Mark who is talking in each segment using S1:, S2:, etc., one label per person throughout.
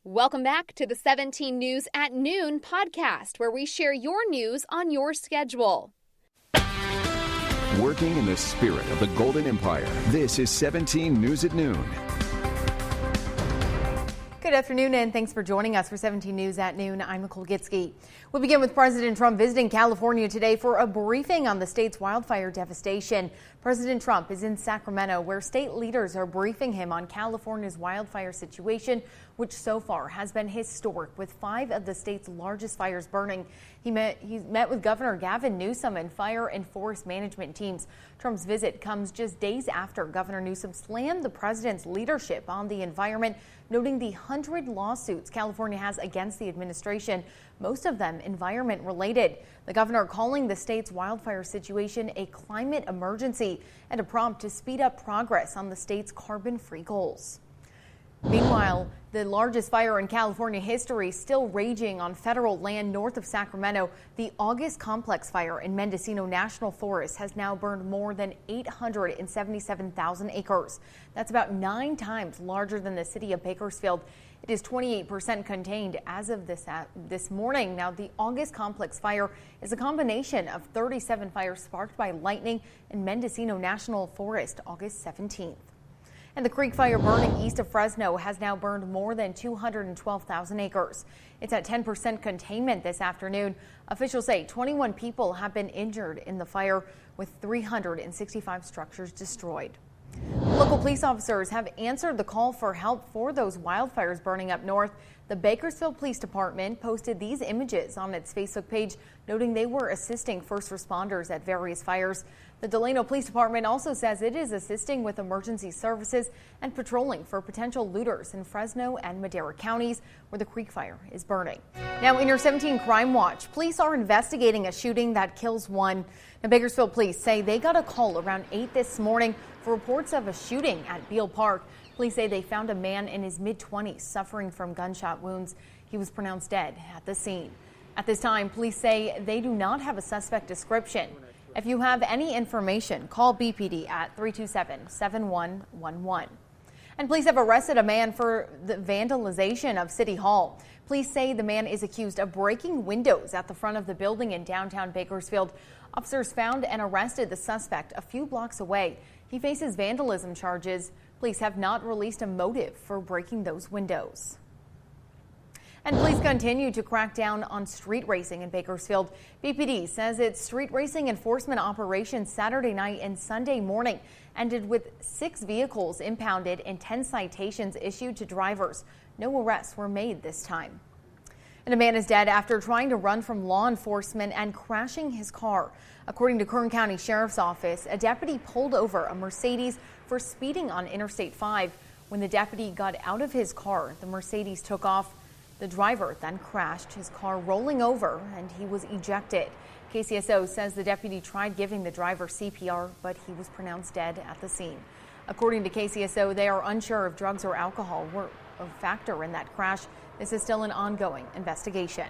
S1: Welcome back to the 17 News at Noon podcast, where we share your news on your schedule.
S2: Working in the spirit of the Golden Empire, this is 17 News at Noon.
S3: Good afternoon, and thanks for joining us for 17 News at Noon. I'm Nicole Gitsky. We begin with President Trump visiting California today for a briefing on the state's wildfire devastation. President Trump is in Sacramento, where state leaders are briefing him on California's wildfire situation, which so far has been historic, with 5 of the state's largest fires burning. He met with Governor Gavin Newsom and fire and forest management teams. Trump's visit comes just days after Governor Newsom slammed the president's leadership on the environment, noting the 100 lawsuits California has against the administration, most of them environment related. The governor calling the state's wildfire situation a climate emergency and a prompt to speed up progress on the state's carbon-free goals. Meanwhile, the largest fire in California history still raging on federal land north of Sacramento. The August complex fire in Mendocino National Forest has now burned more than 877,000 acres. That's about 9 times larger than the city of Bakersfield. It is 28% contained as of this morning. Now, the August complex fire is a combination of 37 fires sparked by lightning in Mendocino National Forest August 17th. And the creek fire burning east of Fresno has now burned more than 212,000 acres. It's at 10% containment this afternoon. Officials say 21 people have been injured in the fire, with 365 structures destroyed. Local police officers have answered the call for help for those wildfires burning up north. The Bakersfield Police Department posted these images on its Facebook page, noting they were assisting first responders at various fires. The Delano Police Department also says it is assisting with emergency services and patrolling for potential looters in Fresno and Madera counties, where the creek fire is burning. Now, in your 17 Crime Watch, police are investigating a shooting that kills one. Now, Bakersfield police say they got a call around 8 this morning for reports of a shooting at Beale Park. Police say they found a man in his mid-20s suffering from gunshot wounds. He was pronounced dead at the scene. At this time, police say they do not have a suspect description. If you have any information, call BPD at 327-7111. And police have arrested a man for the vandalization of City Hall. Police say the man is accused of breaking windows at the front of the building in downtown Bakersfield. Officers found and arrested the suspect a few blocks away. He faces vandalism charges. Police have not released a motive for breaking those windows. And police continue to crack down on street racing in Bakersfield. BPD says its street racing enforcement operation Saturday night and Sunday morning ended with 6 vehicles impounded and 10 citations issued to drivers. No arrests were made this time. And a man is dead after trying to run from law enforcement and crashing his car. According to Kern County Sheriff's Office, a deputy pulled over a Mercedes for speeding on Interstate 5. When the deputy got out of his car, the Mercedes took off. The driver then crashed, his car rolling over, and he was ejected. KCSO says the deputy tried giving the driver CPR, but he was pronounced dead at the scene. According to KCSO, they are unsure if drugs or alcohol were a factor in that crash. This is still an ongoing investigation.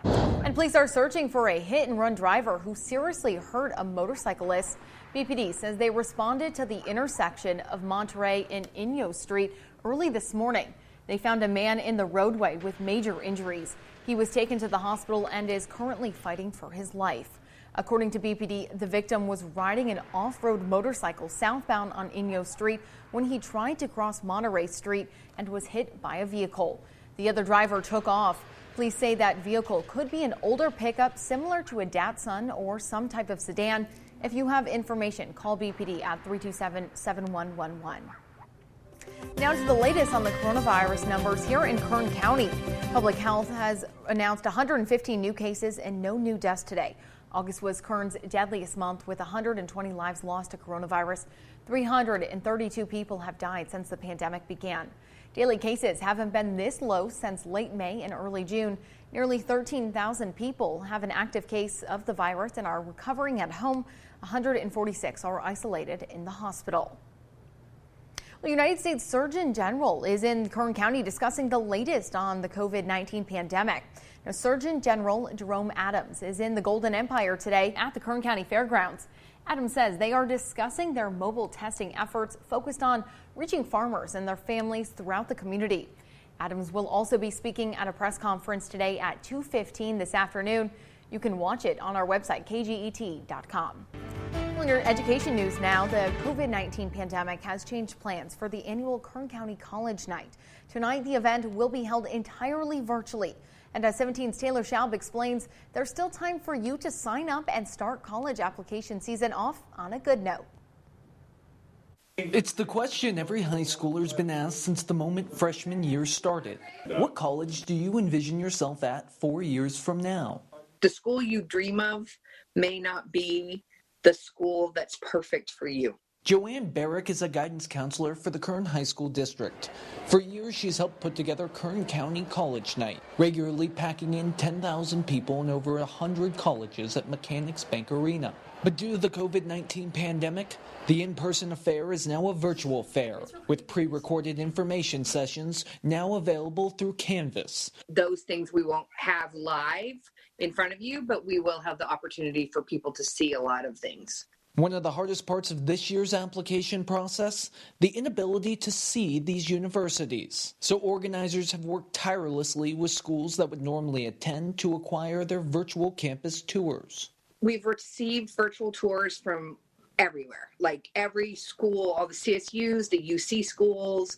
S3: And police are searching for a hit-and-run driver who seriously hurt a motorcyclist. BPD says they responded to the intersection of Monterey and Inyo Street early this morning. They found a man in the roadway with major injuries. He was taken to the hospital and is currently fighting for his life. According to BPD, the victim was riding an off-road motorcycle southbound on Inyo Street when he tried to cross Monterey Street and was hit by a vehicle. The other driver took off. Police say that vehicle could be an older pickup similar to a Datsun or some type of sedan. If you have information, call BPD at 327-7111. Now to the latest on the coronavirus numbers here in Kern County. Public Health has announced 115 new cases and no new deaths today. August was Kern's deadliest month with 120 lives lost to coronavirus. 332 people have died since the pandemic began. Daily cases haven't been this low since late May and early June. Nearly 13,000 people have an active case of the virus and are recovering at home. 146 are isolated in the hospital. The United States Surgeon General is in Kern County discussing the latest on the COVID-19 pandemic. Now, Surgeon General Jerome Adams is in the Golden Empire today at the Kern County Fairgrounds. Adams says they are discussing their mobile testing efforts focused on reaching farmers and their families throughout the community. Adams will also be speaking at a press conference today at 2:15 this afternoon. You can watch it on our website, KGET.com. In your education news now, the COVID-19 pandemic has changed plans for the annual Kern County College Night. Tonight, the event will be held entirely virtually. And as 17's Taylor Schaub explains, there's still time for you to sign up and start college application season off on a good note.
S4: It's the question every high schooler's been asked since the moment freshman year started. What college do you envision yourself at 4 years from now?
S5: The school you dream of may not be the school that's perfect for you.
S4: Joanne Barrack is a guidance counselor for the Kern High School District. For years, she's helped put together Kern County College Night, regularly packing in 10,000 people in over 100 colleges at Mechanics Bank Arena. But due to the COVID-19 pandemic, the in-person affair is now a virtual fair, with pre-recorded information sessions now available through Canvas.
S5: Those things we won't have live in front of you, but we will have the opportunity for people to see a lot of things.
S4: One of the hardest parts of this year's application process, the inability to see these universities. So organizers have worked tirelessly with schools that would normally attend to acquire their virtual campus tours.
S5: We've received virtual tours from everywhere, like every school, all the CSUs, the UC schools,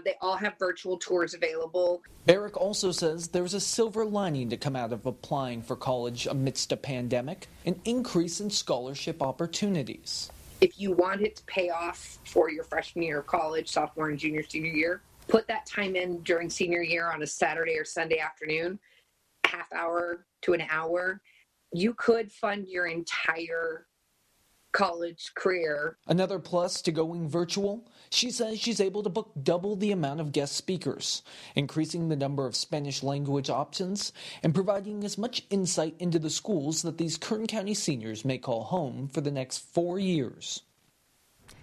S5: they all have virtual tours available.
S4: Barrack also says there's a silver lining to come out of applying for college amidst a pandemic, an increase in scholarship opportunities.
S5: If you want it to pay off for your freshman year of college, sophomore and junior, senior year, put that time in during senior year on a Saturday or Sunday afternoon, half hour to an hour. You could fund your entire college career.
S4: Another plus to going virtual, she says she's able to book double the amount of guest speakers, increasing the number of Spanish language options and providing as much insight into the schools that these Kern County seniors may call home for the next 4 years.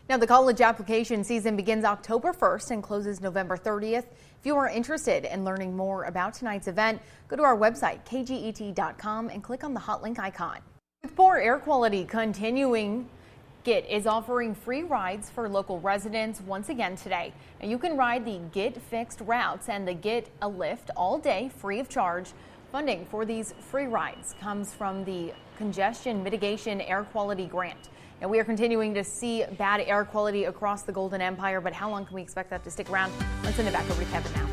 S3: Now, the college application season begins October 1st and closes November 30th. If you are interested in learning more about tonight's event, go to our website, KGET.com, and click on the hot link icon. With poor air quality continuing, KGET is offering free rides for local residents once again today. Now, you can ride the KGET fixed routes and the KGET a lift all day free of charge. Funding for these free rides comes from the Congestion Mitigation Air Quality Grant. Now, we are continuing to see bad air quality across the Golden Empire, but how long can we expect that to stick around? Let's send it back over to Kevin now.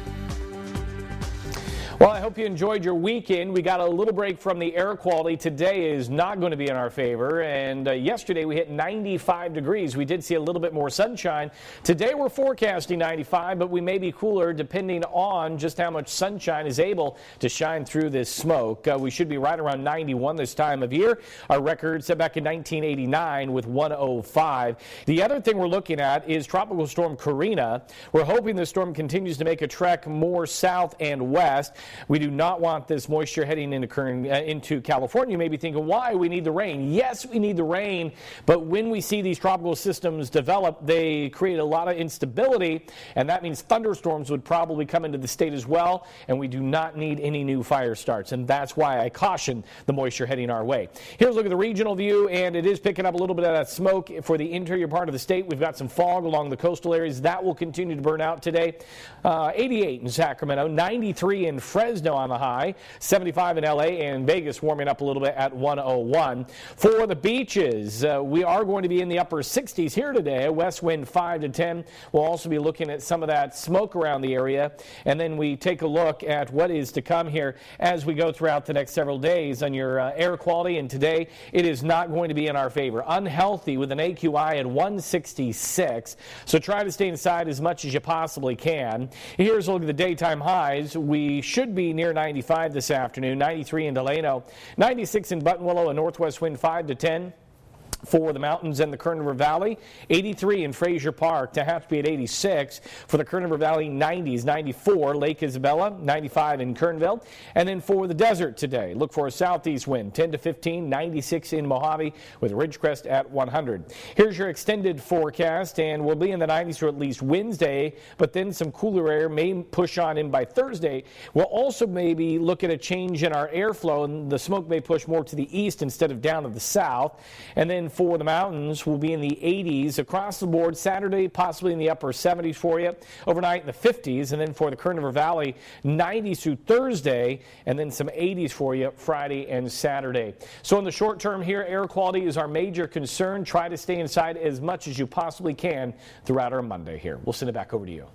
S6: Well, I hope you enjoyed your weekend. We got a little break from the air quality. Today is not going to be in our favor. And yesterday we hit 95 degrees. We did see a little bit more sunshine. Today we're forecasting 95, but we may be cooler depending on just how much sunshine is able to shine through this smoke. We should be right around 91 this time of year. Our record set back in 1989 with 105. The other thing we're looking at is Tropical Storm Karina. We're hoping the storm continues to make a trek more south and west. We do not want this moisture heading into California. You may be thinking, why? We need the rain. Yes, we need the rain, but when we see these tropical systems develop, they create a lot of instability, and that means thunderstorms would probably come into the state as well, and we do not need any new fire starts, and that's why I caution the moisture heading our way. Here's a look at the regional view, and it is picking up a little bit of that smoke for the interior part of the state. We've got some fog along the coastal areas. That will continue to burn out today. 88 in Sacramento, 93 in Fresno on the high, 75 in LA, and Vegas warming up a little bit at 101. For the beaches, we are going to be in the upper 60s here today. A west wind 5 to 10. We'll also be looking at some of that smoke around the area, and then we take a look at what is to come here as we go throughout the next several days on your air quality. And today it is not going to be in our favor. Unhealthy with an AQI at 166. So try to stay inside as much as you possibly can. Here's a look at the daytime highs. We should be near 95 this afternoon, 93 in Delano, 96 in Buttonwillow, a northwest wind 5 to 10. For the mountains and the Kern River Valley, 83 in Frazier Park, Tehachapi at 86. For the Kern River Valley, 90s, 94, Lake Isabella, 95 in Kernville. And then for the desert today, look for a southeast wind, 10 to 15, 96 in Mojave, with Ridgecrest at 100. Here's your extended forecast, and we'll be in the 90s for at least Wednesday, but then some cooler air may push on in by Thursday. We'll also maybe look at a change in our airflow, and the smoke may push more to the east instead of down to the south. And then for the mountains will be in the 80s across the board. Saturday, possibly in the upper 70s for you. Overnight in the 50s. And then for the Kern River Valley, 90s through Thursday. And then some 80s for you Friday and Saturday. So in the short term here, air quality is our major concern. Try to stay inside as much as you possibly can throughout our Monday here. We'll send it back over to you.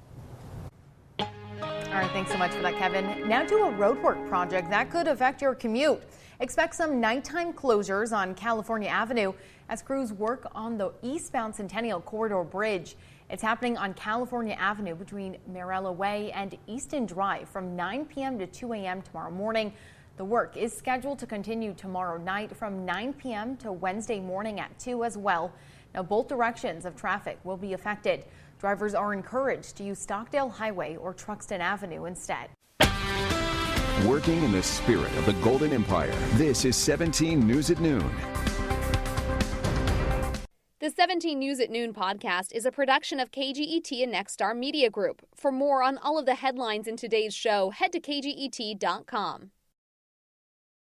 S3: All right, thanks so much for that, Kevin. Now to a roadwork project that could affect your commute. Expect some nighttime closures on California Avenue as crews work on the eastbound Centennial Corridor Bridge. It's happening on California Avenue between Marella Way and Easton Drive from 9 p.m. to 2 a.m. tomorrow morning. The work is scheduled to continue tomorrow night from 9 p.m. to Wednesday morning at 2 as well. Now, both directions of traffic will be affected. Drivers are encouraged to use Stockdale Highway or Truxton Avenue instead.
S2: Working in the spirit of the Golden Empire, this is 17 News at Noon.
S1: The 17 News at Noon podcast is a production of KGET and Nexstar Media Group. For more on all of the headlines in today's show, head to KGET.com.